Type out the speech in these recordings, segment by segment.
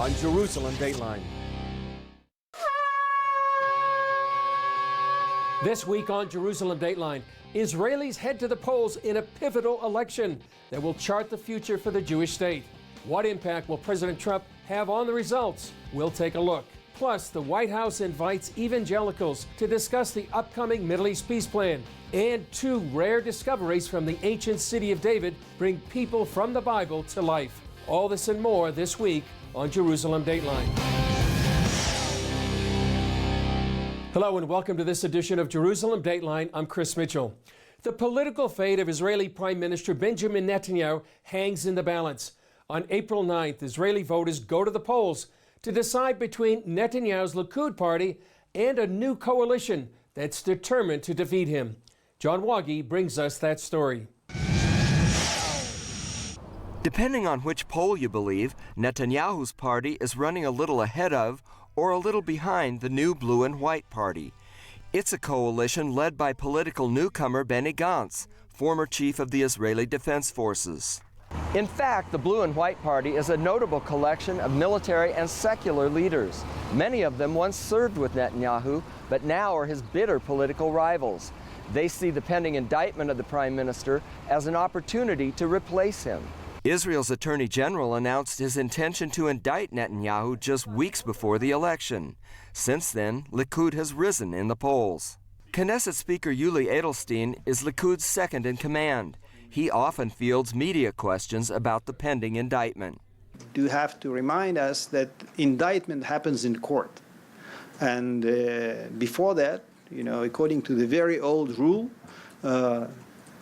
on Jerusalem Dateline. This week on Jerusalem Dateline, Israelis head to the polls in a pivotal election that will chart the future for the Jewish state. What impact will President Trump have on the results? We'll take a look. Plus, the White House invites evangelicals to discuss the upcoming Middle East peace plan. And two rare discoveries from the ancient city of David bring people from the Bible to life. All this and more this week on Jerusalem Dateline. Hello and welcome to this edition of Jerusalem Dateline. I'm Chris Mitchell. The political fate of Israeli Prime Minister Benjamin Netanyahu hangs in the balance. On April 9th, Israeli voters go to the polls to decide between Netanyahu's Likud party and a new coalition that's determined to defeat him. John Wagi brings us that story. Depending on which poll you believe, Netanyahu's party is running a little ahead of or a little behind the new Blue and White Party. It's a coalition led by political newcomer Benny Gantz, former chief of the Israeli Defense Forces. In fact, the Blue and White Party is a notable collection of military and secular leaders. Many of them once served with Netanyahu, but now are his bitter political rivals. They see the pending indictment of the prime minister as an opportunity to replace him. Israel's Attorney General announced his intention to indict Netanyahu just weeks before the election. Since then, Likud has risen in the polls. Knesset Speaker Yuli Edelstein is Likud's second in command. He often fields media questions about the pending indictment. You have to remind us that indictment happens in court. And before that, according to the very old rule,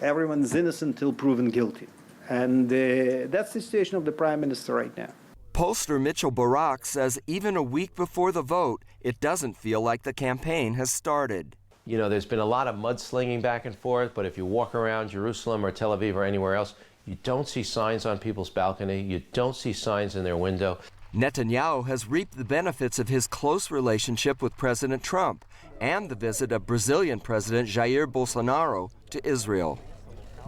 everyone's innocent till proven guilty. And that's the situation of the prime minister right now. Pollster Mitchell Barak says even a week before the vote, it doesn't feel like the campaign has started. You know, there's been a lot of mudslinging back and forth, but if you walk around Jerusalem or Tel Aviv or anywhere else, you don't see signs on people's balcony, you don't see signs in their window. Netanyahu has reaped the benefits of his close relationship with President Trump and the visit of Brazilian President Jair Bolsonaro to Israel.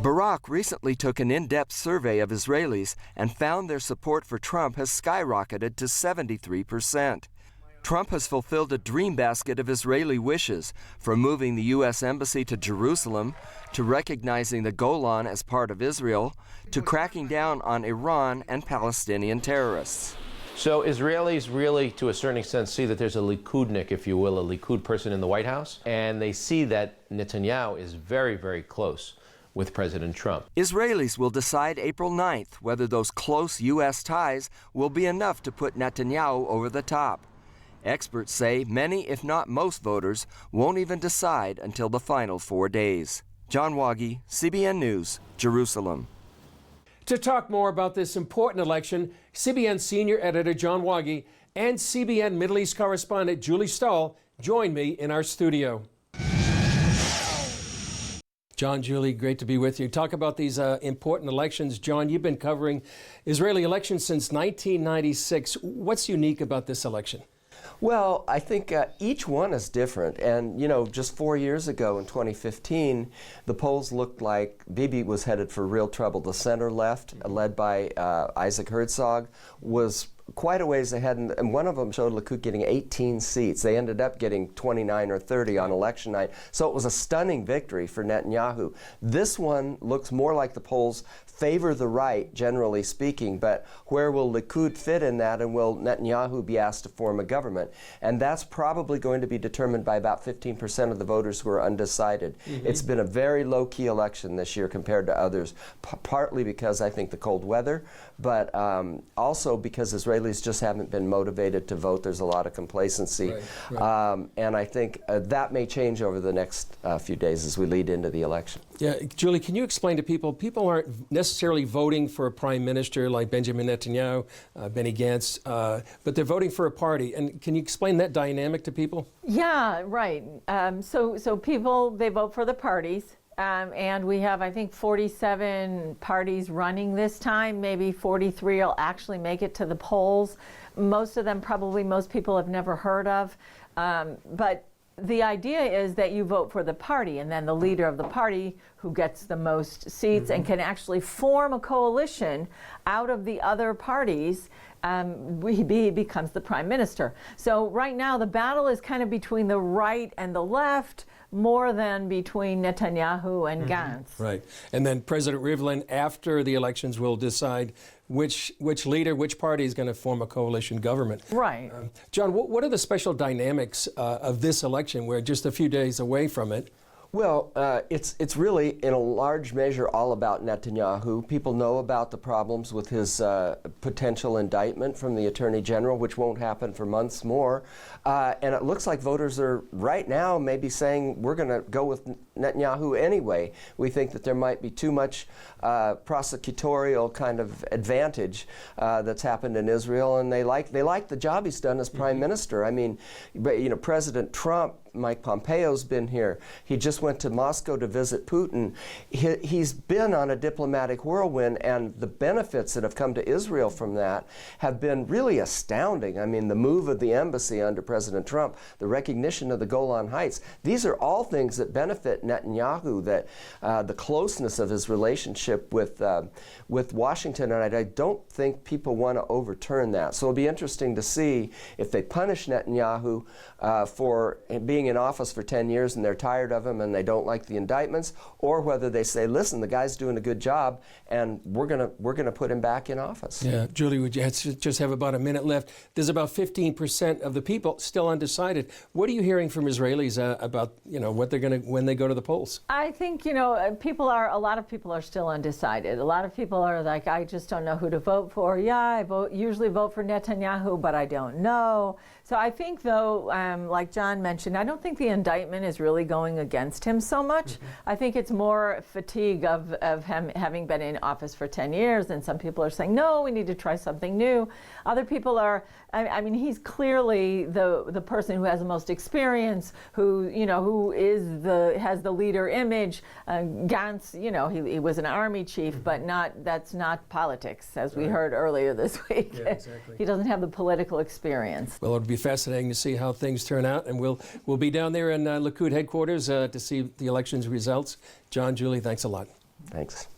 Barak recently took an in-depth survey of Israelis and found their support for Trump has skyrocketed to 73%. Trump has fulfilled a dream basket of Israeli wishes, from moving the U.S. Embassy to Jerusalem, to recognizing the Golan as part of Israel, to cracking down on Iran and Palestinian terrorists. So Israelis really, to a certain extent, see that there's a Likudnik, if you will, a Likud person in the White House, and they see that Netanyahu is very, very close with President Trump. Israelis will decide April 9th whether those close U.S. ties will be enough to put Netanyahu over the top. Experts say many, if not most, voters won't even decide until the final 4 days. John Wagi, CBN News, Jerusalem. To talk more about this important election, CBN senior editor John Wagi and CBN Middle East correspondent Julie Stahl join me in our studio. John, Julie, great to be with you. Talk about these important elections. John, you've been covering Israeli elections since 1996. What's unique about this election? Well, I think each one is different. And, just 4 years ago in 2015, the polls looked like Bibi was headed for real trouble. The center left, led by Isaac Herzog, was quite a ways ahead, and one of them showed Likud getting 18 seats. They ended up getting 29 or 30 on election night. So it was a stunning victory for Netanyahu. This one looks more like the polls favor the right, generally speaking, but where will Likud fit in that, and will Netanyahu be asked to form a government? And that's probably going to be determined by about 15% of the voters who are undecided. It's been a very low-key election this year compared to others, partly because I think the cold weather, but also because Israelis just haven't been motivated to vote. There's a lot of complacency. Right. And I think that may change over the next few days as we lead into the election. Yeah, Julie, can you explain to people aren't necessarily voting for a prime minister like Benjamin Netanyahu, Benny Gantz, but they're voting for a party. And can you explain that dynamic to people? Yeah, right. So people, they vote for the parties. And we have, I think, 47 parties running this time. Maybe 43 will actually make it to the polls. Most of them, probably most people have never heard of. But the idea is that you vote for the party, and then the leader of the party who gets the most seats and can actually form a coalition out of the other parties, he becomes the prime minister. So right now the battle is kind of between the right and the left, more than between Netanyahu and Gantz. Right. And then President Rivlin, after the elections, will decide which leader, which party is going to form a coalition government. Right. John, what are the special dynamics of this election? We're just a few days away from it. Well, it's really, in a large measure, all about Netanyahu. People know about the problems with his potential indictment from the Attorney General, which won't happen for months more. And it looks like voters are right now maybe saying, we're going to go with Netanyahu anyway. We think that there might be too much prosecutorial kind of advantage that's happened in Israel, and they like the job he's done as prime minister. I mean, President Trump, Mike Pompeo's been here. He just went to Moscow to visit Putin. He's been on a diplomatic whirlwind, and the benefits that have come to Israel from that have been really astounding. I mean, the move of the embassy under President Trump, the recognition of the Golan Heights, these are all things that benefit Netanyahu, that the closeness of his relationship with Washington, and I don't think people want to overturn that. So it'll be interesting to see if they punish Netanyahu for being in office for 10 years and they're tired of him and they don't like the indictments, or whether they say, listen, the guy's doing a good job and we're gonna put him back in office. Yeah, Julie, we just have about a minute left. There's about 15% of the people still undecided. What are you hearing from Israelis about what they're gonna when they go to the polls? I think a lot of people are still undecided. A lot of people are like, I just don't know who to vote for. Yeah, I usually vote for Netanyahu, but I don't know. So I think, though, like John mentioned, I don't think the indictment is really going against him so much. I think it's more fatigue of him having been in office for 10 years, and some people are saying, no, we need to try something new. Other people are, I mean, he's clearly the person who has the most experience, who has the leader image. Gantz, he was an army chief, but that's not politics, as we heard earlier this week. Yeah, exactly. He doesn't have the political experience. Well, it'll be fascinating to see how things turn out, and we'll be down there in Likud headquarters to see the election's results. John, Julie, thanks a lot. Thanks.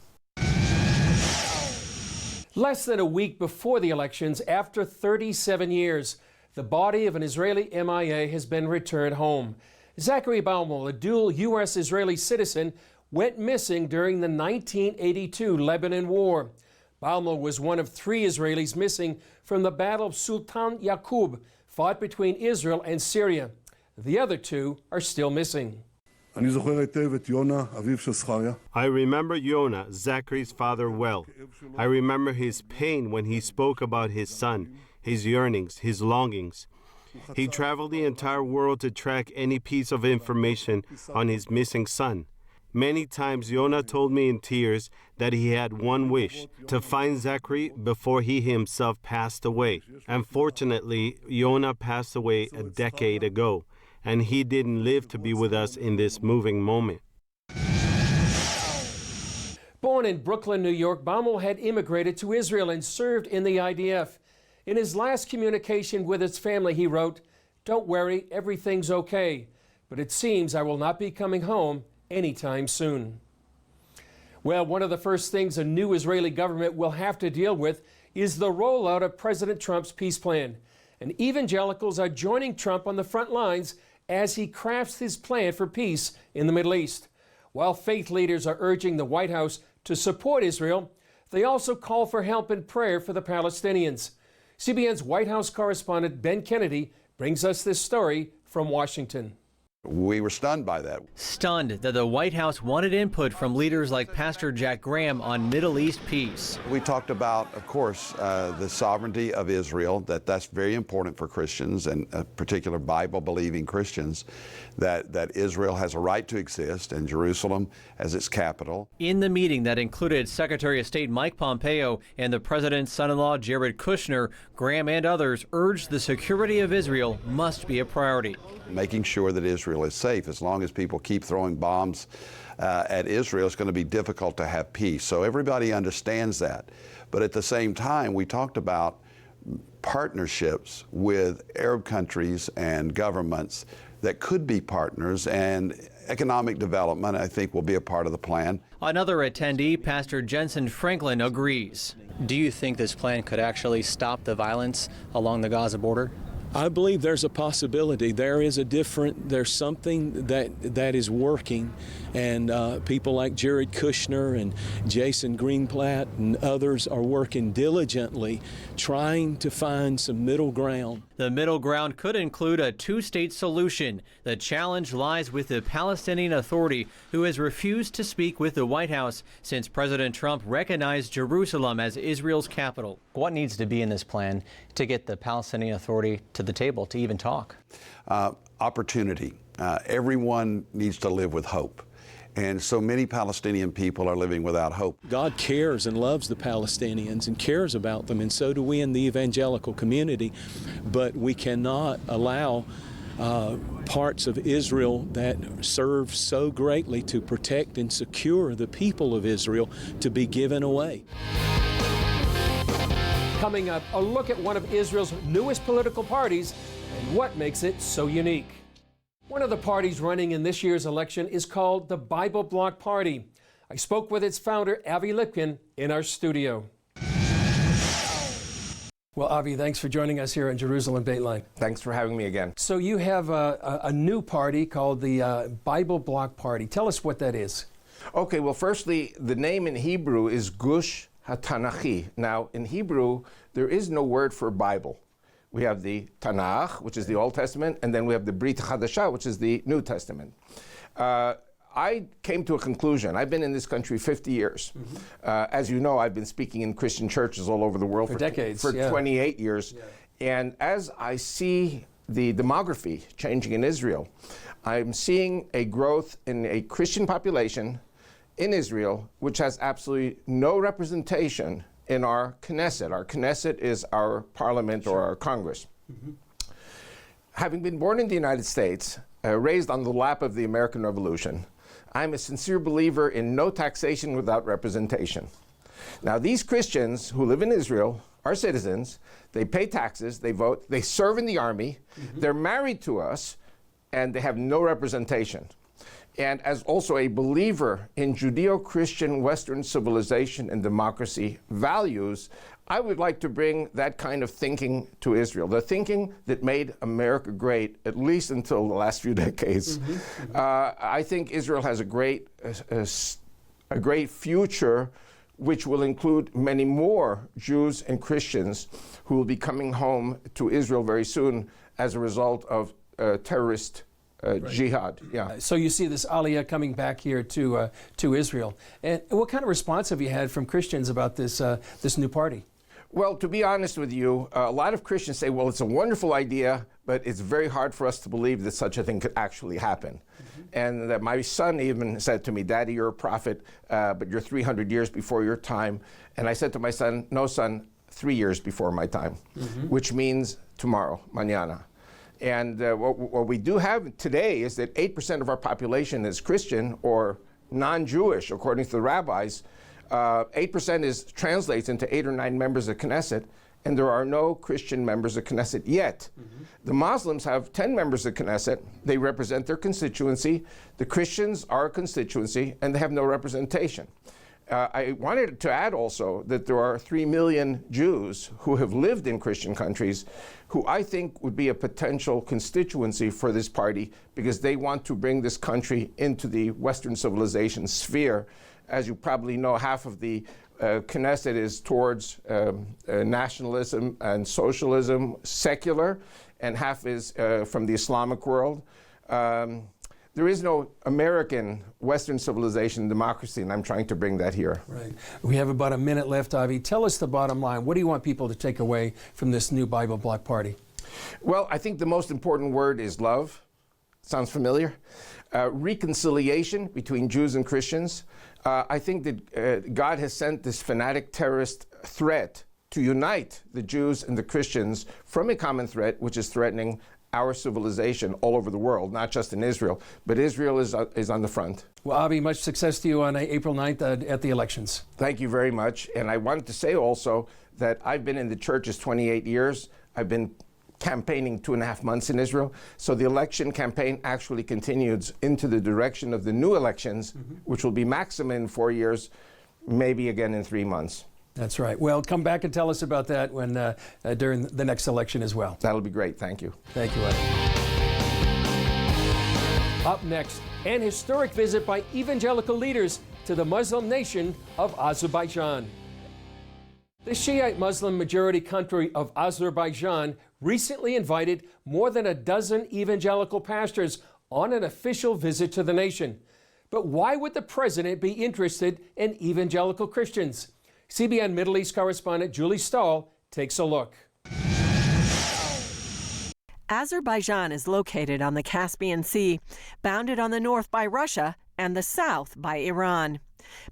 Less than a week before the elections, after 37 years, the body of an Israeli MIA has been returned home. Zachary Baumel, a dual U.S.-Israeli citizen, went missing during the 1982 Lebanon War. Baumel was one of 3 Israelis missing from the Battle of Sultan Yaqub, fought between Israel and Syria. The other 2 are still missing. I remember Yonah, Zachary's father, well. I remember his pain when he spoke about his son, his yearnings, his longings. He traveled the entire world to track any piece of information on his missing son. Many times Yonah told me in tears that he had one wish, to find Zachary before he himself passed away. Unfortunately, Yonah passed away a decade ago, and he didn't live to be with us in this moving moment. Born in Brooklyn, New York, Baumel had immigrated to Israel and served in the IDF. In his last communication with his family, he wrote, "Don't worry, everything's okay, but it seems I will not be coming home anytime soon." Well, one of the first things a new Israeli government will have to deal with is the rollout of President Trump's peace plan. And evangelicals are joining Trump on the front lines as he crafts his plan for peace in the Middle East. While faith leaders are urging the White House to support Israel, they also call for help and prayer for the Palestinians. CBN's White House correspondent Ben Kennedy brings us this story from Washington. We were stunned by that. Stunned that the White House wanted input from leaders like Pastor Jack Graham on Middle East peace. We talked about, of course, the sovereignty of Israel, that's very important for Christians, and particular Bible-believing Christians, that Israel has a right to exist and Jerusalem as its capital. In the meeting that included Secretary of State Mike Pompeo and the president's son-in-law Jared Kushner, Graham and others urged the security of Israel must be a priority. Making sure that Israel is safe. As long as people keep throwing bombs at Israel, it's going to be difficult to have peace. So everybody understands that. But at the same time, we talked about partnerships with Arab countries and governments that could be partners, and economic development, I think, will be a part of the plan. Another attendee, Pastor Jensen Franklin, agrees. Do you think this plan could actually stop the violence along the Gaza border? I believe there's a possibility. There's something that is working, and people like Jared Kushner and Jason Greenblatt and others are working diligently trying to find some middle ground. The middle ground could include a two-state solution. The challenge lies with the Palestinian Authority, who has refused to speak with the White House since President Trump recognized Jerusalem as Israel's capital. What needs to be in this plan to get the Palestinian Authority to the table to even talk? Opportunity. Everyone needs to live with hope. And so many Palestinian people are living without hope. God cares and loves the Palestinians and cares about them, and so do we in the evangelical community. But we cannot allow parts of Israel that serve so greatly to protect and secure the people of Israel to be given away. Coming up, a look at one of Israel's newest political parties and what makes it so unique. One of the parties running in this year's election is called the Bible Bloc Party. I spoke with its founder, Avi Lipkin, in our studio. Well, Avi, thanks for joining us here on Jerusalem Dateline. Thanks for having me again. So you have a new party called the Bible Bloc Party. Tell us what that is. Okay, well, firstly, the name in Hebrew is Gush HaTanachi. Now, in Hebrew, there is no word for Bible. We have the Tanakh, which is the Old Testament, and then we have the Brit Chadashah, which is the New Testament. I came to a conclusion. I've been in this country 50 years. As you know, I've been speaking in Christian churches all over the world for decades, for 28 years. Yeah. And as I see the demography changing in Israel, I'm seeing a growth in a Christian population in Israel, which has absolutely no representation in our Knesset. Our Knesset is our parliament or our Congress. Having been born in the United States, raised on the lap of the American Revolution, I'm a sincere believer in no taxation without representation. Now, these Christians who live in Israel are citizens, they pay taxes, they vote, they serve in the army, they're married to us, and they have no representation. And as also a believer in Judeo-Christian Western civilization and democracy values, I would like to bring that kind of thinking to Israel, the thinking that made America great, at least until the last few decades. I think Israel has a great future, which will include many more Jews and Christians who will be coming home to Israel very soon as a result of terrorist jihad. Yeah. So you see this aliyah coming back here to Israel. And what kind of response have you had from Christians about this new party? Well, to be honest with you, a lot of Christians say, well, it's a wonderful idea, but it's very hard for us to believe that such a thing could actually happen. And that my son even said to me, Daddy, you're a prophet, but you're 300 years before your time. And I said to my son, no, son, 3 years before my time, which means tomorrow, mañana. And what we do have today is that 8% of our population is Christian or non-Jewish, according to the rabbis. 8% translates into 8 or 9 members of Knesset, and there are no Christian members of Knesset yet. The Muslims have 10 members of Knesset. They represent their constituency. The Christians are a constituency, and they have no representation. I wanted to add also that there are 3 million Jews who have lived in Christian countries who I think would be a potential constituency for this party because they want to bring this country into the Western civilization sphere. As you probably know, half of the Knesset is towards nationalism and socialism, secular, and half is from the Islamic world. There is no American Western civilization democracy, and I'm trying to bring that here. Right. We have about a minute left, Avi. Tell us the bottom line. What do you want people to take away from this new Bible Bloc Party? Well, I think the most important word is love. Sounds familiar? Reconciliation between Jews and Christians. I think that God has sent this fanatic terrorist threat to unite the Jews and the Christians from a common threat, which is threatening our civilization all over the world, not just in Israel, but Israel is on the front. Well, Avi, much success to you on April 9th at the elections. Thank you very much. And I wanted to say also that I've been in the churches 28 years. I've been campaigning 2.5 months in Israel. So the election campaign actually continues into the direction of the new elections, which will be maximum in 4 years, maybe again in 3 months. That's right. Well, come back and tell us about that when during the next election as well. That'll be great. Thank you. Thank you, Eddie. Up next, an historic visit by evangelical leaders to the Muslim nation of Azerbaijan. The Shiite Muslim majority country of Azerbaijan recently invited more than a dozen evangelical pastors on an official visit to the nation. But why would the president be interested in evangelical Christians? CBN Middle East correspondent Julie Stahl takes a look. Azerbaijan is located on the Caspian Sea, bounded on the north by Russia and the south by Iran.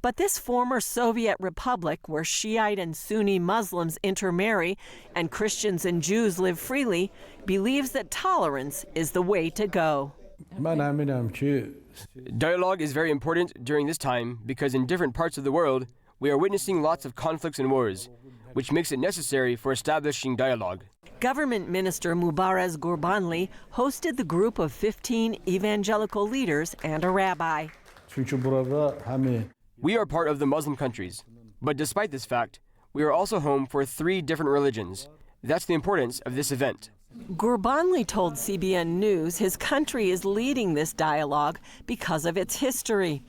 But this former Soviet republic, where Shiite and Sunni Muslims intermarry and Christians and Jews live freely, believes that tolerance is the way to go. Dialogue is very important during this time because in different parts of the world, we are witnessing lots of conflicts and wars, which makes it necessary for establishing dialogue. Government Minister Mubaraz Gurbanli hosted the group of 15 evangelical leaders and a rabbi. We are part of the Muslim countries, but despite this fact, we are also home for 3 different religions. That's the importance of this event. Gurbanli told CBN News his country is leading this dialogue because of its history.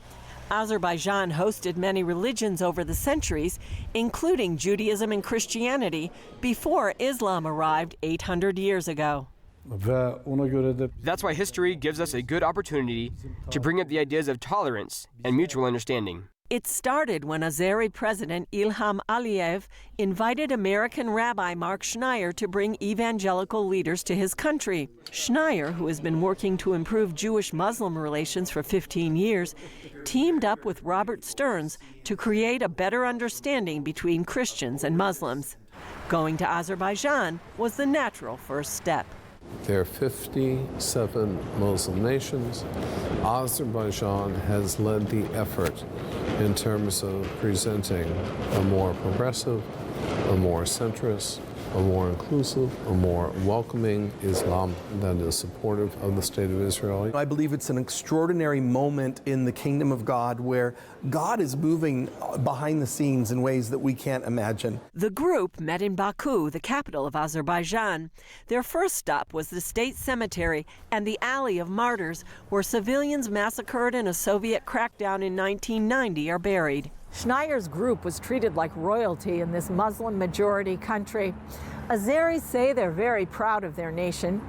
Azerbaijan hosted many religions over the centuries, including Judaism and Christianity, before Islam arrived 800 years ago. That's why history gives us a good opportunity to bring up the ideas of tolerance and mutual understanding. It started when Azeri President Ilham Aliyev invited American Rabbi Mark Schneier to bring evangelical leaders to his country. Schneier, who has been working to improve Jewish-Muslim relations for 15 years, teamed up with Robert Stearns to create a better understanding between Christians and Muslims. Going to Azerbaijan was the natural first step. There are 57 Muslim nations. Azerbaijan has led the effort in terms of presenting a more progressive, a more centrist, a more inclusive, a more welcoming Islam that is supportive of the State of Israel. I believe it's an extraordinary moment in the kingdom of God where God is moving behind the scenes in ways that we can't imagine. The group met in Baku, the capital of Azerbaijan. Their first stop was the state cemetery and the Alley of Martyrs, where civilians massacred in a Soviet crackdown in 1990 are buried. Schneier's group was treated like royalty in this Muslim-majority country. Azeris say they're very proud of their nation.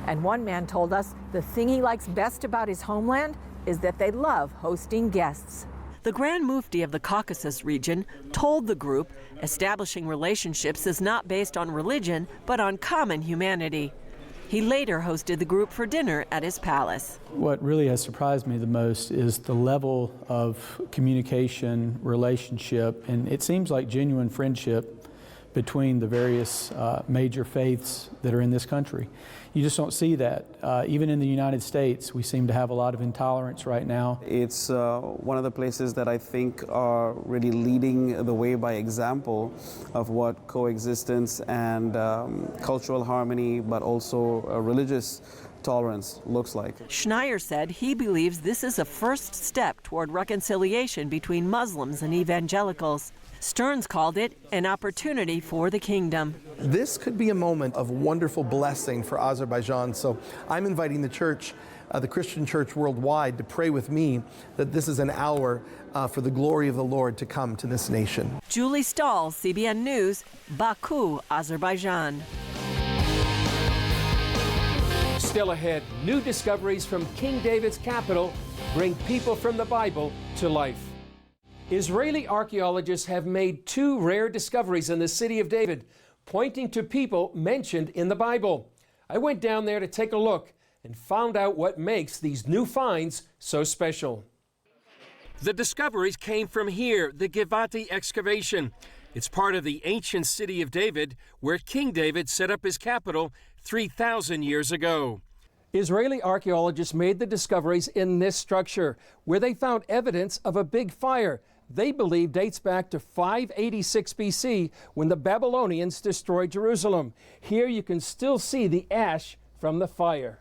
And one man told us the thing he likes best about his homeland is that they love hosting guests. The Grand Mufti of the Caucasus region told the group establishing relationships is not based on religion, but on common humanity. He later hosted the group for dinner at his palace. What really has surprised me the most is the level of communication, relationship, and it seems like genuine friendship between the various major faiths that are in this country. You just don't see that. Even in the United States, we seem to have a lot of intolerance right now. It's one of the places that I think are really leading the way by example of what coexistence and cultural harmony, but also religious tolerance looks like. Schneier said he believes this is a first step toward reconciliation between Muslims and evangelicals. Stearns called it an opportunity for the kingdom. This could be a moment of wonderful blessing for Azerbaijan, so I'm inviting the church, the Christian church worldwide, to pray with me that this is an hour for the glory of the Lord to come to this nation. Julie Stahl, CBN News, Baku, Azerbaijan. Still ahead, new discoveries from King David's capital bring people from the Bible to life. Israeli archaeologists have made 2 rare discoveries in the city of David, pointing to people mentioned in the Bible. I went down there to take a look and found out what makes these new finds so special. The discoveries came from here, the Givati excavation. It's part of the ancient city of David, where King David set up his capital 3,000 years ago. Israeli archaeologists made the discoveries in this structure, where they found evidence of a big fire they believe dates back to 586 BC when the Babylonians destroyed Jerusalem. Here you can still see the ash from the fire.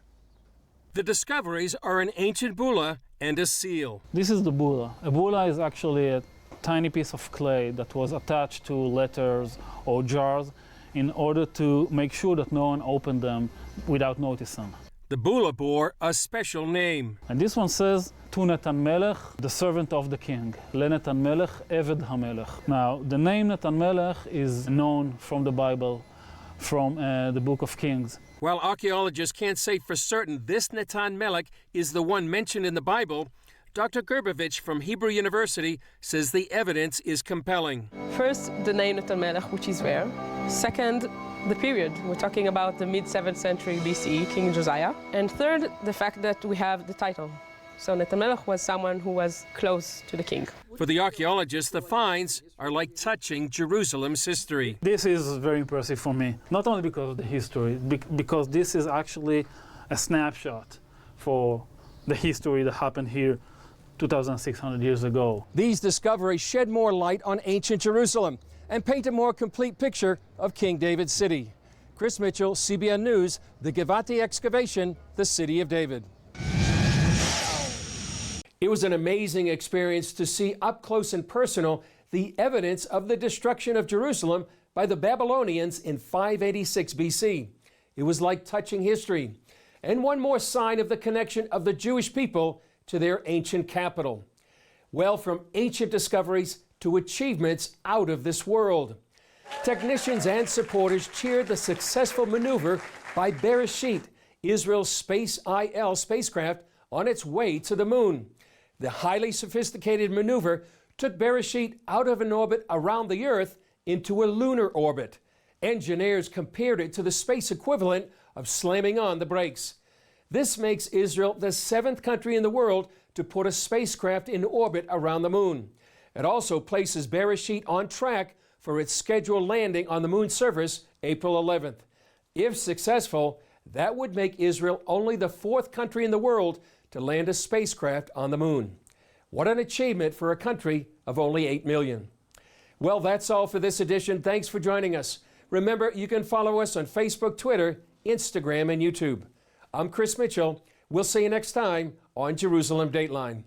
The discoveries are an ancient bulla and a seal. This is the bulla. A bulla is actually a tiny piece of clay that was attached to letters or jars in order to make sure that no one opened them without noticing. The bulla bore a special name. And this one says, to Natan Melech, the servant of the king. Le Natan Melech, Eved HaMelech. Now, the name Natan Melech is known from the Bible, from the book of Kings. While archaeologists can't say for certain this Natan Melech is the one mentioned in the Bible, Dr. Gerbovich from Hebrew University says the evidence is compelling. First, the name Natan Melech, which is rare. Second, the period. We're talking about the mid-7th century BCE, King Josiah. And third, the fact that we have the title. So Natan Melech was someone who was close to the king. For the archaeologists, the finds are like touching Jerusalem's history. This is very impressive for me, not only because of the history, because this is actually a snapshot for the history that happened here 2,600 years ago. These discoveries shed more light on ancient Jerusalem and paint a more complete picture of King David's city. Chris Mitchell, CBN News, the Givati excavation, the city of David. It was an amazing experience to see up close and personal the evidence of the destruction of Jerusalem by the Babylonians in 586 BC. It was like touching history, and one more sign of the connection of the Jewish people to their ancient capital. Well, from ancient discoveries to achievements out of this world. Technicians and supporters cheered the successful maneuver by Bereshit, Israel's Space IL spacecraft, on its way to the moon. The highly sophisticated maneuver took Bereshit out of an orbit around the Earth into a lunar orbit. Engineers compared it to the space equivalent of slamming on the brakes. This makes Israel the 7th country in the world to put a spacecraft in orbit around the moon. It also places Bereshit on track for its scheduled landing on the moon's surface April 11th. If successful, that would make Israel only the 4th country in the world to land a spacecraft on the moon. What an achievement for a country of only 8 million. Well, that's all for this edition. Thanks for joining us. Remember, you can follow us on Facebook, Twitter, Instagram, and YouTube. I'm Chris Mitchell. We'll see you next time on Jerusalem Dateline.